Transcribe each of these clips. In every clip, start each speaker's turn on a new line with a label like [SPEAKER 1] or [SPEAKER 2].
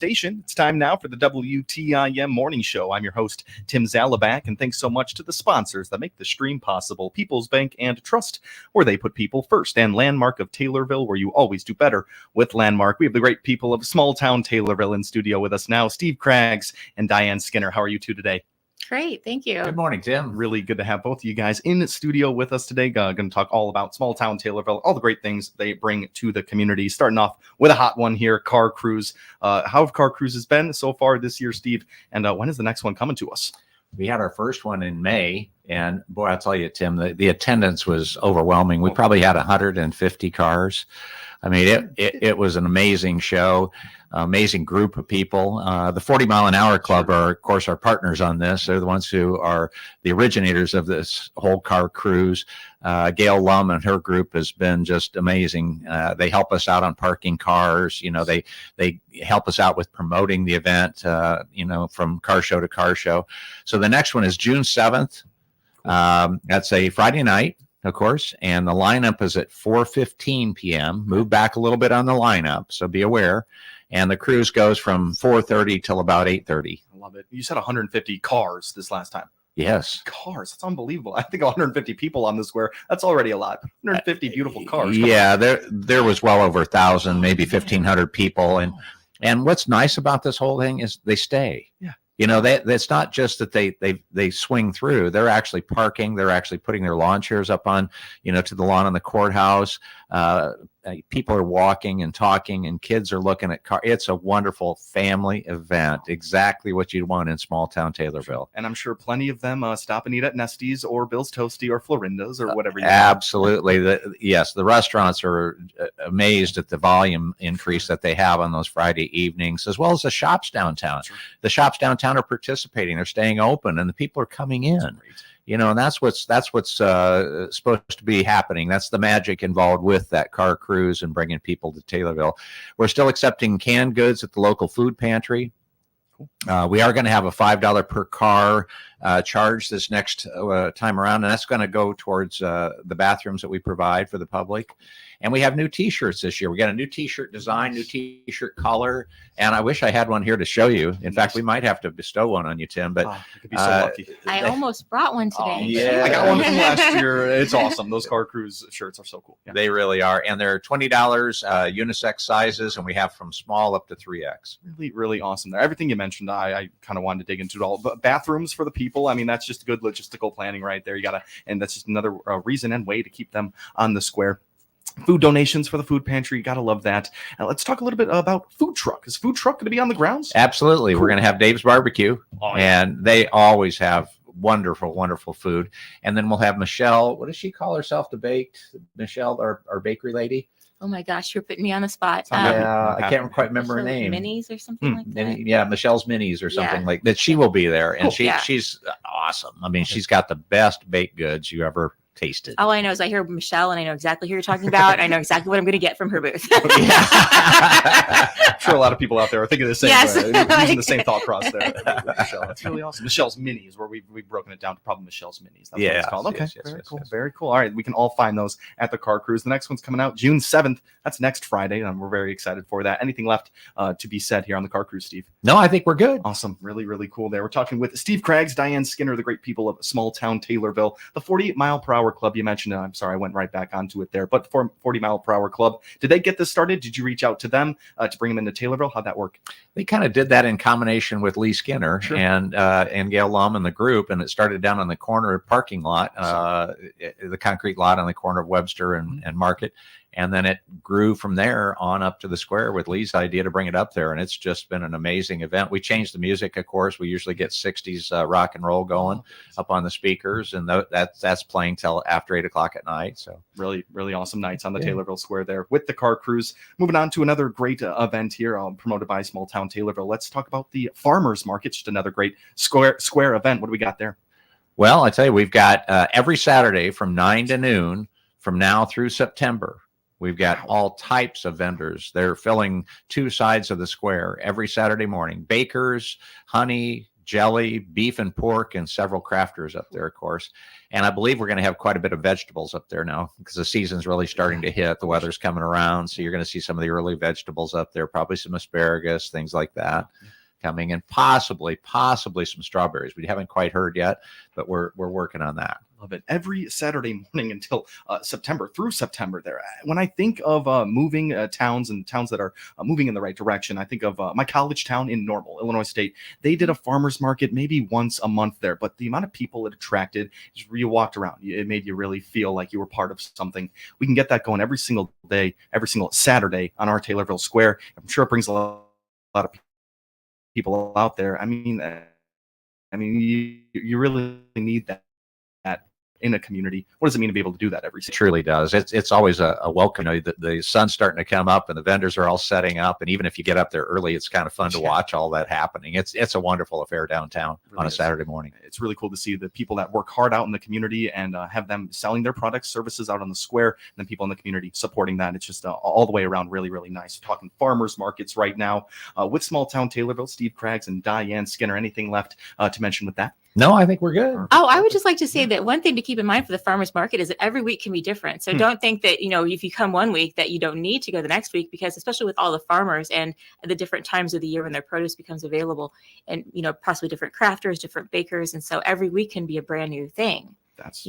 [SPEAKER 1] station. It's time now for the WTIM Morning Show. I'm your host, Tim Zalabak, and thanks so much to the sponsors that make the stream possible. People's Bank and Trust, where they put people first, and Landmark of Taylorville, where you always do better with Landmark. We have the great people of small town Taylorville in studio with us now, Steve Craggs and Diane Skinner. How are you two today?
[SPEAKER 2] Great, thank you.
[SPEAKER 3] Good morning, Tim.
[SPEAKER 1] Really good to have both of you guys in the studio with us today. Going to talk all about small town Taylorville, all the great things they bring to the community. Starting off with a hot one here, car cruise. How have car cruises been so far this year, Steve? And when is the next one coming to us?
[SPEAKER 3] We had our first one in May, and boy, I'll tell you, Tim, the attendance was overwhelming. We probably had 150 cars. I mean, it was an amazing show. Amazing group of people. The 40 Mile an Hour Club are, of course, our partners on this. They're the ones who are the originators of this whole car cruise. Gail Lum and her group has been just amazing. They help us out on parking cars. You know, they help us out with promoting the event, from car show to car show. So the next one is June 7th. That's a Friday night, of course, and the lineup is at 4:15 p.m. Move back a little bit on the lineup, so be aware. And the cruise goes from 4:30 till about 8:30.
[SPEAKER 1] I love it. You said 150 cars this last time.
[SPEAKER 3] Yes.
[SPEAKER 1] Cars. That's unbelievable. I think 150 people on the square. That's already a lot. 150 beautiful cars.
[SPEAKER 3] Yeah, there was well over 1,000, maybe 1,500 people. And what's nice about this whole thing is they stay.
[SPEAKER 1] Yeah.
[SPEAKER 3] You know, it's not just that they swing through. They're actually parking. They're actually putting their lawn chairs up on, to the lawn on the courthouse. People are walking and talking, and kids are looking at cars. It's a wonderful family event. Exactly what you'd want in small town Taylorville.
[SPEAKER 1] And I'm sure plenty of them stop and eat at Nesty's or Bill's Toasty or Florinda's or whatever.
[SPEAKER 3] Absolutely. Yes, the restaurants are amazed at the volume increase that they have on those Friday evenings, as well as the shops downtown.
[SPEAKER 1] Sure.
[SPEAKER 3] The shops downtown are participating. They're staying open, and the people are coming in. And that's what's supposed to be happening. That's the magic involved with that car cruise and bringing people to Taylorville. We're still accepting canned goods at the local food pantry. We are going to have a $5 per car charge this next time around, and that's going to go towards the bathrooms that we provide for the public. And we have new T-shirts this year. We got a new T-shirt design, new T-shirt color, and I wish I had one here to show you. In fact, we might have to bestow one on you, Tim. But
[SPEAKER 1] I could be so lucky.
[SPEAKER 2] I almost brought one today.
[SPEAKER 3] Yeah,
[SPEAKER 1] I got one from last year. It's awesome. Those car cruise shirts are so cool. Yeah.
[SPEAKER 3] They really are, and they're $20 unisex sizes, and we have from small up to 3X.
[SPEAKER 1] Really, really awesome. There, everything you mentioned, I kind of wanted to dig into it all. But bathrooms for the people, I mean, that's just good logistical planning right there. And that's just another reason and way to keep them on the square. Food donations for the food pantry. You got to love that. Let's talk a little bit about food truck. Is food truck going to be on the grounds?
[SPEAKER 3] Absolutely. Cool. We're going to have Dave's Barbecue,
[SPEAKER 1] and
[SPEAKER 3] they always have wonderful, wonderful food. And then we'll have Michelle. What does she call herself? The baked Michelle, our bakery lady?
[SPEAKER 2] Oh my gosh, you're putting me on the spot.
[SPEAKER 3] I can't quite remember her name.
[SPEAKER 2] Minis or something like that.
[SPEAKER 3] Yeah, Michelle's Minis or something like that. She will be there, and she's awesome. I mean, she's got the best baked goods you ever tasted.
[SPEAKER 2] All I know is I hear Michelle, and I know exactly who you're talking about. I know exactly what I'm going to get from her booth.
[SPEAKER 1] I'm sure a lot of people out there are thinking the same way, using the same thought process there. Michelle, that's really awesome. Michelle's Minis, where we've broken it down to probably Michelle's Minis. That's what it's called. Okay, very cool. Very cool. All right, we can all find those at the car cruise. The next one's coming out June 7th. That's next Friday, and we're very excited for that. Anything left to be said here on the car cruise, Steve?
[SPEAKER 3] No, I think we're good.
[SPEAKER 1] Awesome. Really, really cool there. We're talking with Steve Craggs, Diane Skinner, the great people of small town Taylorville, the 48 Mile Per Hour Club. You mentioned, I'm sorry, I went right back onto it there, but the 40 Mile Per Hour Club, did they get this started? Did you reach out to them to bring them into Taylorville? How'd that work?
[SPEAKER 3] They kind of did that in combination with Lee Skinner and Gail Lum and the group, and it started down on the corner parking lot, the concrete lot on the corner of Webster and Market. And then it grew from there on up to the square with Lee's idea to bring it up there. And it's just been an amazing event. We changed the music, of course. We usually get 60s rock and roll going up on the speakers. And that's playing till after 8 o'clock at night. So
[SPEAKER 1] really, really awesome nights on the Taylorville Square there with the car cruise. Moving on to another great event here promoted by Small Town Taylorville. Let's talk about the Farmers Market, just another great square event. What do we got there?
[SPEAKER 3] Well, I tell you, we've got every Saturday from 9 to noon from now through September. We've got all types of vendors. They're filling two sides of the square every Saturday morning. Bakers, honey, jelly, beef and pork, and several crafters up there, of course. And I believe we're going to have quite a bit of vegetables up there now because the season's really starting to hit. The weather's coming around. So you're going to see some of the early vegetables up there, probably some asparagus, things like that coming in, possibly some strawberries. We haven't quite heard yet, but we're working on that.
[SPEAKER 1] Love it. Every Saturday morning until through September there. When I think of moving towns and towns that are moving in the right direction, I think of my college town in Normal, Illinois State. They did a farmer's market maybe once a month there, but the amount of people it attracted, you walked around, it made you really feel like you were part of something. We can get that going every single day, every single Saturday on our Taylorville Square. I'm sure it brings a lot of people out there. I mean, you really need that in a community. What does it mean to be able to do that every
[SPEAKER 3] It
[SPEAKER 1] single?
[SPEAKER 3] truly does. It's always a welcome. You know, the sun's starting to come up and the vendors are all setting up. And even if you get up there early, it's kind of fun to watch all that happening. It's a wonderful affair downtown on a Saturday morning.
[SPEAKER 1] It's really cool to see the people that work hard out in the community and have them selling their products, services out on the square, and then people in the community supporting that. It's just all the way around really, really nice. We're talking farmers markets right now with Small Town Taylorville. Steve Craggs and Diane Skinner. Anything left to mention with that?
[SPEAKER 3] No, I think we're good.
[SPEAKER 2] Oh, I would just like to say that one thing to keep in mind for the farmers market is that every week can be different. So don't think that, if you come one week that you don't need to go the next week, because especially with all the farmers and the different times of the year when their produce becomes available and, possibly different crafters, different bakers. And so every week can be a brand new thing.
[SPEAKER 1] That's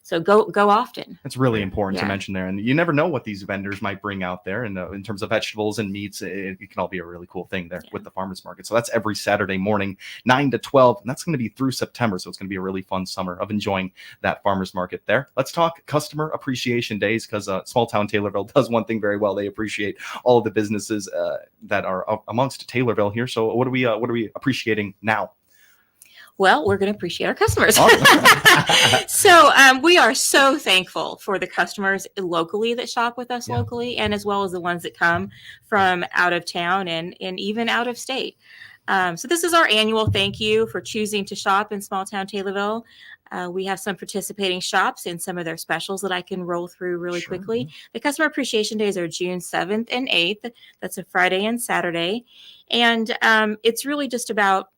[SPEAKER 2] So go often.
[SPEAKER 1] It's really important to
[SPEAKER 2] Yeah.
[SPEAKER 1] mention there. And you never know what these vendors might bring out there. And in terms of vegetables and meats, it can all be a really cool thing there with the farmers market. So that's every Saturday morning, 9 to 12. And that's going to be through September. So it's going to be a really fun summer of enjoying that farmers market there. Let's talk customer appreciation days, because Small Town Taylorville does one thing very well. They appreciate all of the businesses that are amongst Taylorville here. So what are we appreciating now?
[SPEAKER 2] Well, we're going to appreciate our customers.
[SPEAKER 1] Awesome.
[SPEAKER 2] So we are so thankful for the customers locally that shop with us locally, and as well as the ones that come from out of town and even out of state. So this is our annual thank you for choosing to shop in Small Town Taylorville. We have some participating shops in some of their specials that I can roll through really quickly. The Customer Appreciation Days are June 7th and 8th. That's a Friday and Saturday. And it's really just about,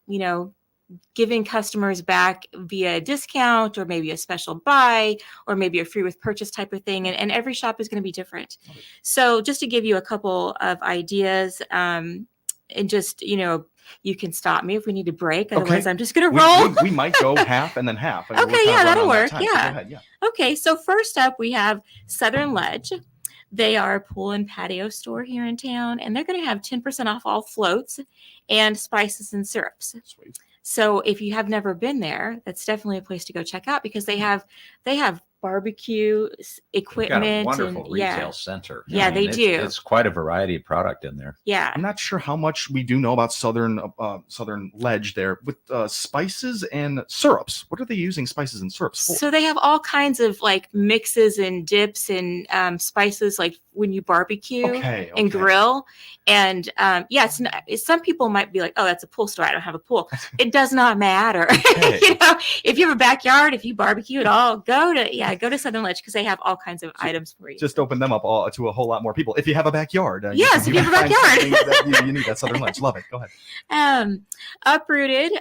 [SPEAKER 2] giving customers back via discount or maybe a special buy or maybe a free with purchase type of thing. And every shop is going to be different. So just to give you a couple of ideas, and just, you can stop me if we need to break. Otherwise, I'm just going to roll.
[SPEAKER 1] We might go half and then half. I mean,
[SPEAKER 2] Okay, yeah, that'll work.
[SPEAKER 1] So
[SPEAKER 2] Yeah.
[SPEAKER 1] go ahead, yeah.
[SPEAKER 2] Okay, so first up, we have Southern Ledge. They are a pool and patio store here in town, and they're going to have 10% off all floats and spices and syrups.
[SPEAKER 1] Sweet.
[SPEAKER 2] So if you have never been there, that's definitely a place to go check out, because they have barbecue equipment.
[SPEAKER 3] They've got a wonderful
[SPEAKER 2] and
[SPEAKER 3] retail center.
[SPEAKER 2] Yeah, they do.
[SPEAKER 3] It's quite a variety of product in there.
[SPEAKER 2] Yeah.
[SPEAKER 1] I'm not sure how much we do know about Southern Ledge there with spices and syrups. What are they using spices and syrups for?
[SPEAKER 2] So they have all kinds of like mixes and dips and spices, like when you barbecue and grill. And some people might be like, oh, that's a pool store. I don't have a pool. It does not matter.
[SPEAKER 1] Okay.
[SPEAKER 2] If you have a backyard, if you barbecue at all, go to Southern Ledge, because they have all kinds of items for you.
[SPEAKER 1] Just open them up to a whole lot more people. If you have a backyard.
[SPEAKER 2] Yes, if you have a
[SPEAKER 1] find
[SPEAKER 2] backyard.
[SPEAKER 1] something that you need that Southern Ledge. Love it. Go ahead.
[SPEAKER 2] Uprooted,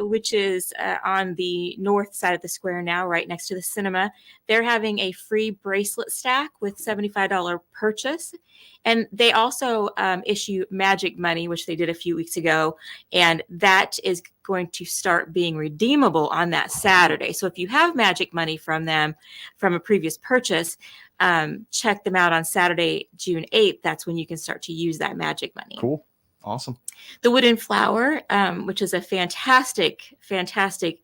[SPEAKER 2] which is on the north side of the square now, right next to the cinema. They're having a free bracelet stack with $75 purchase. And they also issue magic money, which they did a few weeks ago. And that is going to start being redeemable on that Saturday. So if you have magic money from them from a previous purchase, check them out on Saturday, June 8th. That's when you can start to use that magic money.
[SPEAKER 1] Cool. Awesome.
[SPEAKER 2] The Wood and Flower, which is a fantastic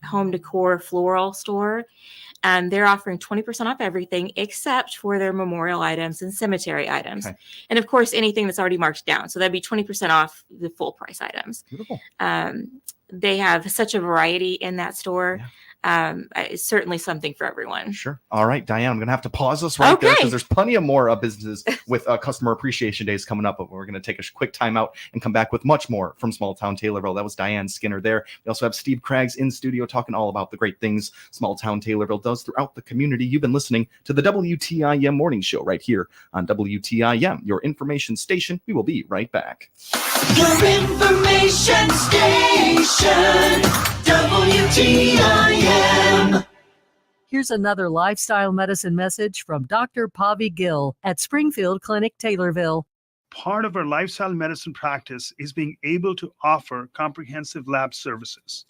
[SPEAKER 2] home decor floral store. They're offering 20% off everything except for their memorial items and cemetery items. Okay. And of course, anything that's already marked down. So that'd be 20% off the full price items.
[SPEAKER 1] Beautiful.
[SPEAKER 2] They have such a variety in that store. Yeah. It's certainly something for everyone.
[SPEAKER 1] Sure. All right, Diane, I'm going to have to pause us right there, because there's plenty of more businesses with Customer Appreciation Days coming up, but we're going to take a quick time out and come back with much more from Small Town Taylorville. That was Diane Skinner there. We also have Steve Craggs in studio talking all about the great things Small Town Taylorville does throughout the community. You've been listening to the WTIM Morning Show right here on WTIM, your information station. We will be right back.
[SPEAKER 4] Your information station. station, WTIM.
[SPEAKER 5] Here's another lifestyle medicine message from Dr. Pavi Gill at Springfield Clinic, Taylorville.
[SPEAKER 6] Part of our lifestyle medicine practice is being able to offer comprehensive lab services.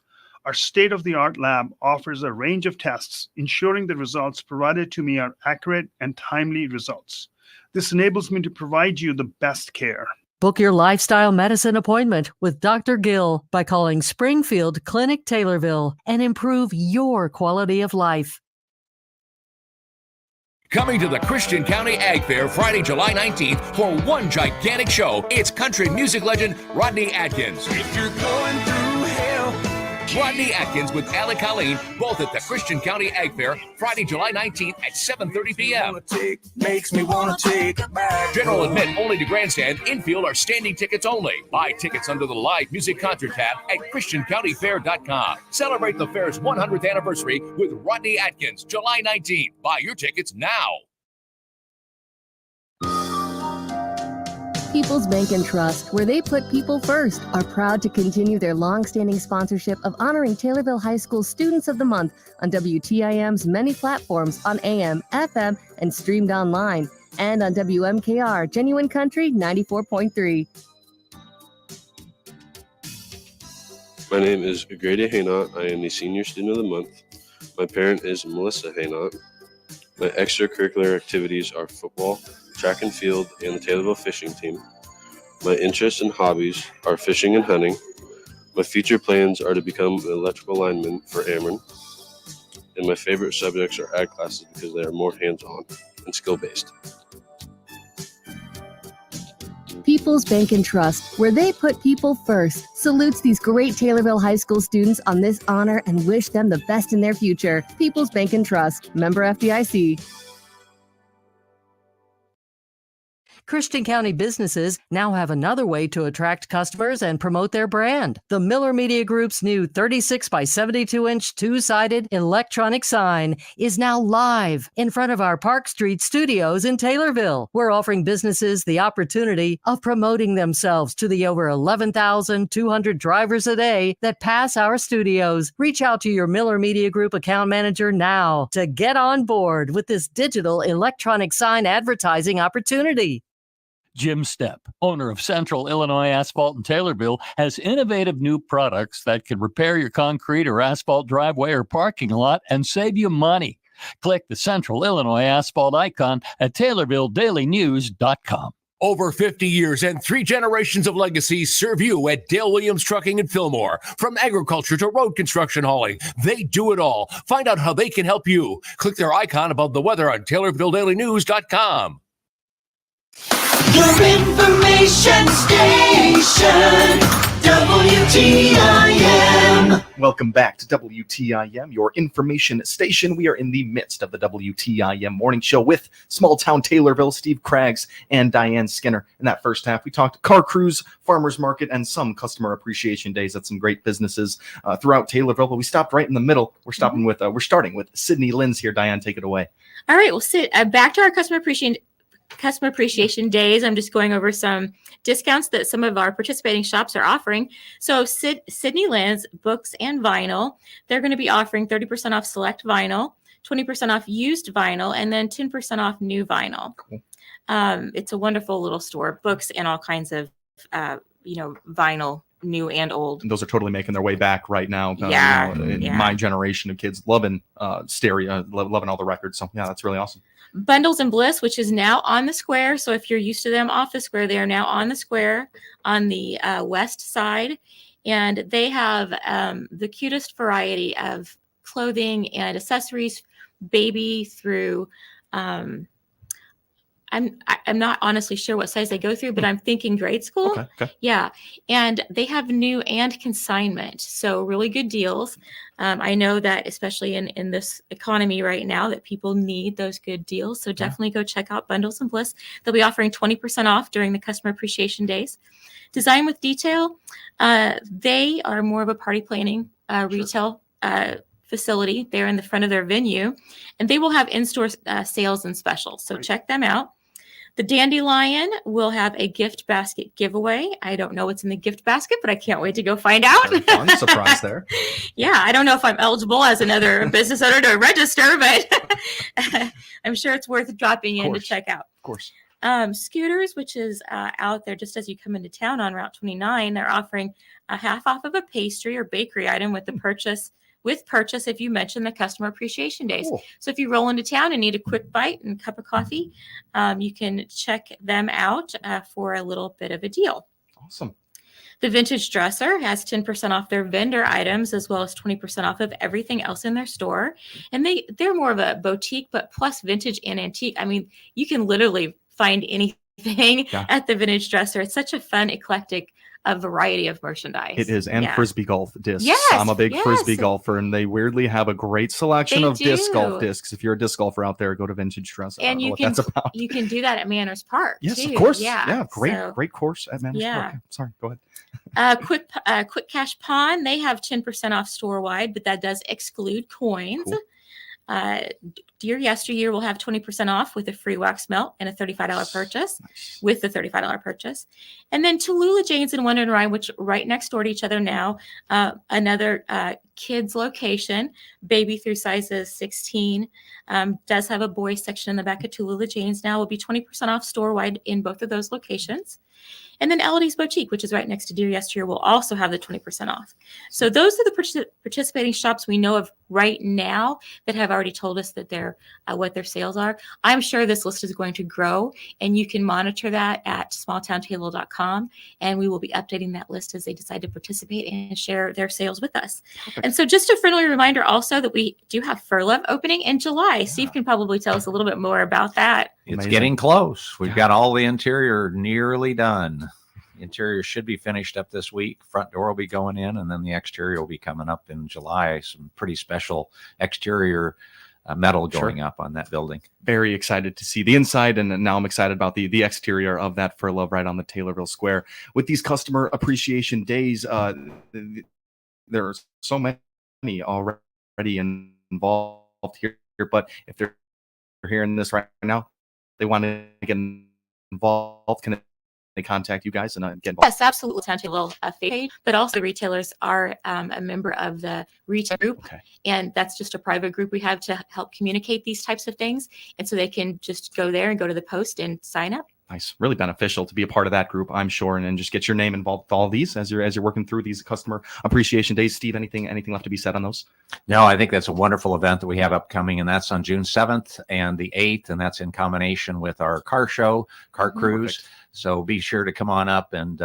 [SPEAKER 6] Our state-of-the-art lab offers a range of tests, ensuring the results provided to me are accurate and timely results. This enables me to provide you the best care.
[SPEAKER 5] Book your lifestyle medicine appointment with Dr. Gill by calling Springfield Clinic, Taylorville, and improve your quality of life.
[SPEAKER 7] Coming to the Christian County Ag Fair Friday, July 19th for one gigantic show. It's country music legend Rodney Atkins.
[SPEAKER 4] If you're going through hell,
[SPEAKER 7] Rodney Atkins with Alec Colleen, both at the Christian County Ag Fair, Friday, July 19th at 7:30 p.m.
[SPEAKER 4] makes me want to take it back.
[SPEAKER 7] General admit only to grandstand. Infield are standing tickets only. Buy tickets under the live music concert tab at ChristianCountyFair.com. Celebrate the fair's 100th anniversary with Rodney Atkins, July 19th. Buy your tickets now.
[SPEAKER 8] People's Bank and Trust, where they put people first, are proud to continue their long-standing sponsorship of honoring Taylorville High School Students of the Month on WTIM's many platforms on AM, FM, and streamed online, and on WMKR Genuine Country 94.3.
[SPEAKER 9] My name is Grady Haynot. I am the Senior Student of the Month. My parent is Melissa Haynot. My extracurricular activities are football, track and field, and the Taylorville fishing team. My interests and hobbies are fishing and hunting. My future plans are to become an electrical lineman for Ameren. And my favorite subjects are ag classes because they are more hands-on and skill-based.
[SPEAKER 8] People's Bank and Trust, where they put people first, salutes these great Taylorville High School students on this honor and wish them the best in their future. People's Bank and Trust, member FDIC.
[SPEAKER 5] Christian County businesses now have another way to attract customers and promote their brand. The Miller Media Group's new 36 by 72-inch two-sided electronic sign is now live in front of our Park Street studios in Taylorville. We're offering businesses the opportunity of promoting themselves to the over 11,200 drivers a day that pass our studios. Reach out to your Miller Media Group account manager now to get on board with this digital electronic sign advertising opportunity.
[SPEAKER 10] Jim Stepp, owner of Central Illinois Asphalt in Taylorville, has innovative new products that can repair your concrete or asphalt driveway or parking lot and save you money. Click the Central Illinois Asphalt icon at TaylorvilleDailyNews.com.
[SPEAKER 7] Over 50 years and 3 generations of legacy serve you at Dale Williams Trucking in Fillmore. From agriculture to road construction hauling, they do it all. Find out how they can help you. Click their icon above the weather on TaylorvilleDailyNews.com.
[SPEAKER 4] Your information station, WTIM.
[SPEAKER 1] Welcome back to WTIM, your information station. We are in the midst of the WTIM morning show with small town Taylorville, Steve Craggs and Diane Skinner. In that first half, we talked car cruise, farmers market, and some customer appreciation days at some great businesses throughout Taylorville. But we stopped right in the middle. We're starting with Sydney Linz here. Diane, take it away.
[SPEAKER 2] All right, well, back to our customer appreciation days. I'm just going over some discounts that some of our participating shops are offering. So Sydney Linz Books and Vinyl, they're going to be offering 30% off select vinyl, 20% off used vinyl, and then 10% off new vinyl.
[SPEAKER 1] Cool.
[SPEAKER 2] It's a wonderful little store, books and all kinds of vinyl, new and old.
[SPEAKER 1] And those are totally making their way back right now. My generation of kids loving stereo, loving all the records. So yeah, that's really awesome.
[SPEAKER 2] Bundles and Bliss, which is now on the square. So if you're used to them off the square, they are now on the square on the west side. And they have the cutest variety of clothing and accessories, baby through I'm not honestly sure what size they go through, but I'm thinking grade school.
[SPEAKER 1] Okay.
[SPEAKER 2] Yeah. And they have new and consignment. So really good deals. I know that especially in this economy right now that people need those good deals. So definitely go check out Bundles and Bliss. They'll be offering 20% off during the customer appreciation days. Design with Detail. They are more of a party planning retail facility. They're in the front of their venue and they will have in-store sales and specials. So check them out. The Dandelion will have a gift basket giveaway. I don't know what's in the gift basket, but I can't wait to go find out.
[SPEAKER 1] Very fun surprise there.
[SPEAKER 2] Yeah, I don't know if I'm eligible as another business owner to register, but I'm sure it's worth dropping in to check out.
[SPEAKER 1] Of course.
[SPEAKER 2] Scooters, which is out there just as you come into town on Route 29, they're offering a half off of a pastry or bakery item with the purchase if you mention the customer appreciation days.
[SPEAKER 1] Cool.
[SPEAKER 2] So if you roll into town and need a quick bite and cup of coffee, you can check them out for a little bit of a deal.
[SPEAKER 1] Awesome.
[SPEAKER 2] The Vintage Dresser has 10% off their vendor items as well as 20% off of everything else in their store. And they're more of a boutique, but plus vintage and antique. I mean, you can literally find anything at the Vintage Dresser. It's such a fun, eclectic variety of merchandise.
[SPEAKER 1] It is. And frisbee golf discs.
[SPEAKER 2] Yes,
[SPEAKER 1] I'm a big frisbee golfer, and they weirdly have a great selection of disc golf discs. If you're a disc golfer out there, go to Vintage Dresser.
[SPEAKER 2] And you can do that at Manners Park.
[SPEAKER 1] Yes,
[SPEAKER 2] too.
[SPEAKER 1] of course.
[SPEAKER 2] Yeah.
[SPEAKER 1] Great course at Manners Park. Okay, sorry, go ahead.
[SPEAKER 2] Quick Cash Pawn, they have 10% off store wide, but that does exclude coins.
[SPEAKER 1] Cool.
[SPEAKER 2] Dear Yesteryear will have 20% off with a free wax melt and a $35 purchase with the $35 purchase. And then Tallulah Jane's and Wonder and Rhyme, which right next door to each other now, another kids location, baby through sizes 16, does have a boys section in the back of Tallulah Jane's now, will be 20% off store wide in both of those locations. And then Elodie's Boutique, which is right next to Dear Yesteryear, will also have the 20% off. So those are the participating shops we know of right now that have already told us that they're what their sales are. I'm sure this list is going to grow, and you can monitor that at smalltowntaylor.com, and we will be updating that list as they decide to participate and share their sales with us. Perfect. And so just a friendly reminder also that we do have Fur Love opening in July. Yeah. Steve can probably tell us a little bit more about that.
[SPEAKER 3] It's getting close. We've got all the interior nearly done. Interior should be finished up this week. Front door will be going in, and then the exterior will be coming up in July. Some pretty special exterior metal going up on that building.
[SPEAKER 1] Very excited to see the inside, and now I'm excited about the exterior of that Fur Love right on the Taylorville Square. With these customer appreciation days, there are so many already involved here, but if they're hearing this right now, they want to get involved, can they contact you guys and get involved?
[SPEAKER 2] Yes, absolutely. It's a little page, but also the retailers are a member of the retail group.
[SPEAKER 1] Okay.
[SPEAKER 2] And that's just a private group we have to help communicate these types of things. And so they can just go there and go to the post and sign up.
[SPEAKER 1] Nice. Really beneficial to be a part of that group, I'm sure, and just get your name involved with all of these as you're working through these customer appreciation days. Steve, anything left to be said on those?
[SPEAKER 3] No, I think that's a wonderful event that we have upcoming, and that's on June 7th and the 8th, and that's in combination with our car show, car cruise. Perfect. So be sure to come on up and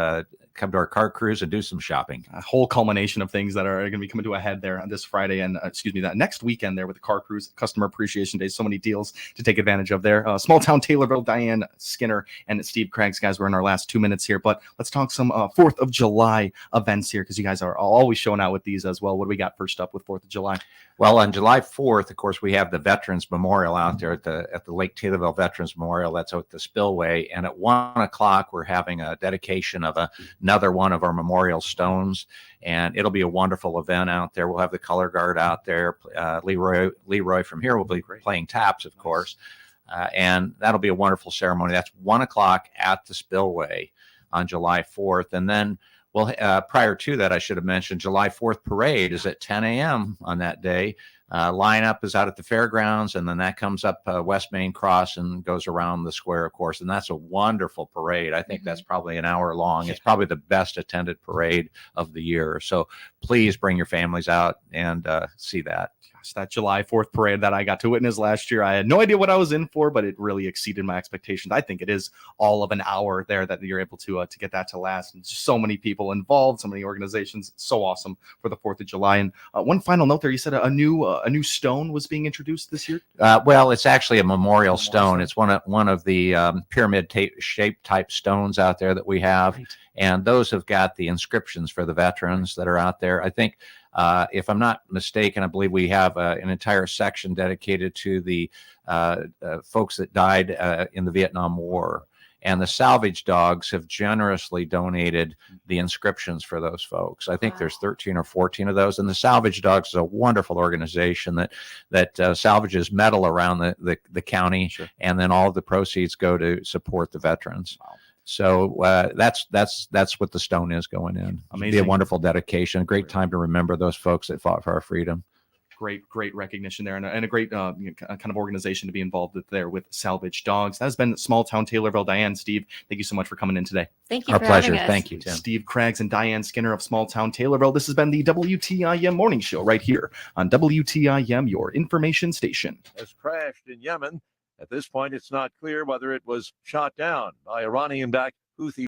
[SPEAKER 3] come to our car cruise and do some shopping.
[SPEAKER 1] A whole culmination of things that are going to be coming to a head there on this Friday and that next weekend there with the car cruise, customer appreciation days. So many deals to take advantage of there. Small Town Taylorville, Diane Skinner and Steve Craggs, guys. We're in our last 2 minutes here, but let's talk some 4th of July events here, because you guys are always showing out with these as well. What do we got first up with 4th of July?
[SPEAKER 3] Well, on July 4th, of course, we have the Veterans Memorial out there at the Lake Taylorville Veterans Memorial. That's out the spillway. And at 1 o'clock, we're having a dedication of another one of our memorial stones. And it'll be a wonderful event out there. We'll have the color guard out there. Leroy from here will be playing taps, of course. And that'll be a wonderful ceremony. That's 1 o'clock at the spillway on July 4th. And then prior to that, I should have mentioned July 4th parade is at 10 a.m. on that day. Lineup is out at the fairgrounds, and then that comes up West Main Cross and goes around the square, of course. And that's a wonderful parade. I think that's probably an hour long. It's probably the best attended parade of the year. So please bring your families out and see that.
[SPEAKER 1] That July 4th parade that I got to witness last year, I had no idea what I was in for, but it really exceeded my expectations. I think it is all of an hour there that you're able to get that to last. And just so many people involved, so many organizations. So awesome for the 4th of July. And one final note there, you said a new stone was being introduced this year.
[SPEAKER 3] Well, it's actually a memorial stone. It's one of the pyramid shaped type stones out there that we have. Right. And those have got the inscriptions for the veterans that are out there. I think, if I'm not mistaken, I believe we have an entire section dedicated to the folks that died in the Vietnam War. And the salvage dogs have generously donated the inscriptions for those folks. I think there's 13 or 14 of those. And the salvage dogs is a wonderful organization that salvages metal around the county.
[SPEAKER 1] Sure.
[SPEAKER 3] And then all of the proceeds go to support the veterans.
[SPEAKER 1] Wow.
[SPEAKER 3] So that's what the stone is going in. It'll be a
[SPEAKER 1] Amazing.
[SPEAKER 3] wonderful dedication, a great time to remember those folks that fought for our freedom.
[SPEAKER 1] Great recognition there, and a great kind of organization to be involved with there with Salvage Dogs. That has been Small Town Taylorville. Diane, Steve, thank you so much for coming in today.
[SPEAKER 2] Thank you.
[SPEAKER 3] Our
[SPEAKER 2] for
[SPEAKER 3] pleasure.
[SPEAKER 2] having us.
[SPEAKER 3] Thank you, Tim.
[SPEAKER 1] Steve Craggs and Diane Skinner of Small Town Taylorville. This has been the WTIM Morning Show right here on WTIM, your information station.
[SPEAKER 11] Has crashed in Yemen. At this point, it's not clear whether it was shot down by Iranian-backed Houthi